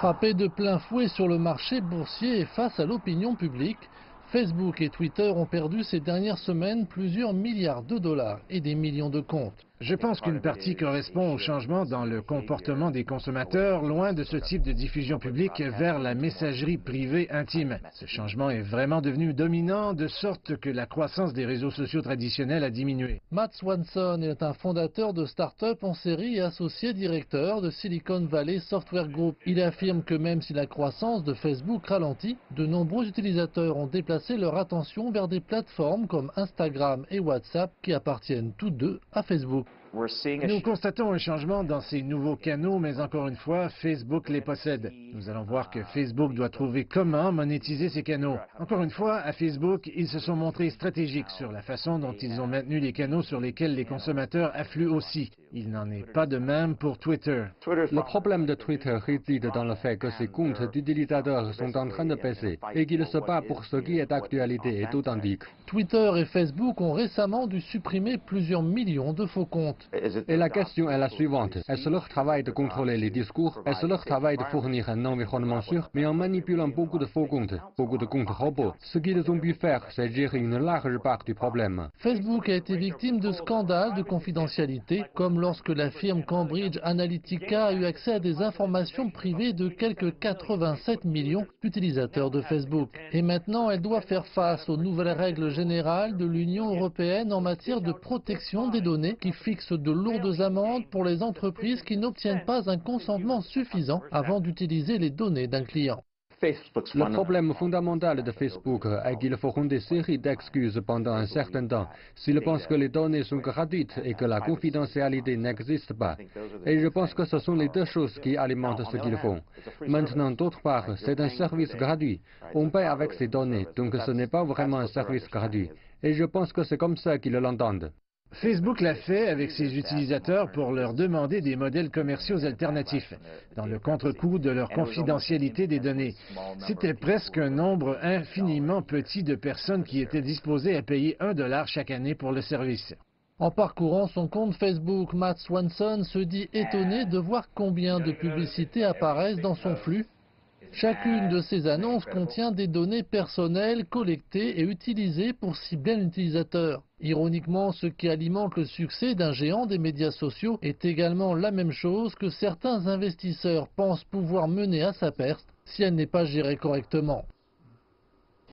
Frappés de plein fouet sur le marché boursier et face à l'opinion publique, Facebook et Twitter ont perdu ces dernières semaines plusieurs milliards de dollars et des millions de comptes. Je pense qu'une partie correspond au changement dans le comportement des consommateurs, loin de ce type de diffusion publique vers la messagerie privée intime. Ce changement est vraiment devenu dominant, de sorte que la croissance des réseaux sociaux traditionnels a diminué. Matt Swanson est un fondateur de start-up en série et associé directeur de Silicon Valley Software Group. Il affirme que même si la croissance de Facebook ralentit, de nombreux utilisateurs ont déplacé leur attention vers des plateformes comme Instagram et WhatsApp qui appartiennent tous deux à Facebook. Nous constatons un changement dans ces nouveaux canaux, mais encore une fois, Facebook les possède. Nous allons voir que Facebook doit trouver comment monétiser ces canaux. Encore une fois, à Facebook, ils se sont montrés stratégiques sur la façon dont ils ont maintenu les canaux sur lesquels les consommateurs affluent aussi. Il n'en est pas de même pour Twitter. Le problème de Twitter réside dans le fait que ses comptes d'utilisateurs sont en train de baisser et qu'il se bat pour ce qui est d'actualité et authentique. Twitter et Facebook ont récemment dû supprimer plusieurs millions de faux comptes. Et la question est la suivante. Est-ce leur travail de contrôler les discours? Est-ce leur travail de fournir un environnement sûr? Mais en manipulant beaucoup de faux comptes, beaucoup de comptes robots, ce qu'ils ont pu faire, c'est gérer une large part du problème. Facebook a été victime de scandales de confidentialité, comme lorsque la firme Cambridge Analytica a eu accès à des informations privées de quelques 87 millions d'utilisateurs de Facebook. Et maintenant, elle doit faire face aux nouvelles règles générales de l'Union européenne en matière de protection des données qui fixent de lourdes amendes pour les entreprises qui n'obtiennent pas un consentement suffisant avant d'utiliser les données d'un client. Le problème fondamental de Facebook est qu'ils feront des séries d'excuses pendant un certain temps s'ils pensent que les données sont gratuites et que la confidentialité n'existe pas. Et je pense que ce sont les deux choses qui alimentent ce qu'ils font. Maintenant, d'autre part, c'est un service gratuit. On paie avec ces données, donc ce n'est pas vraiment un service gratuit. Et je pense que c'est comme ça qu'ils l'entendent. Facebook l'a fait avec ses utilisateurs pour leur demander des modèles commerciaux alternatifs, dans le contre-coup de leur confidentialité des données. C'était presque un nombre infiniment petit de personnes qui étaient disposées à payer $1 chaque année pour le service. En parcourant son compte Facebook, Matt Swanson se dit étonné de voir combien de publicités apparaissent dans son flux. Chacune de ces annonces contient des données personnelles collectées et utilisées pour cibler l'utilisateur. Ironiquement, ce qui alimente le succès d'un géant des médias sociaux est également la même chose que certains investisseurs pensent pouvoir mener à sa perte si elle n'est pas gérée correctement.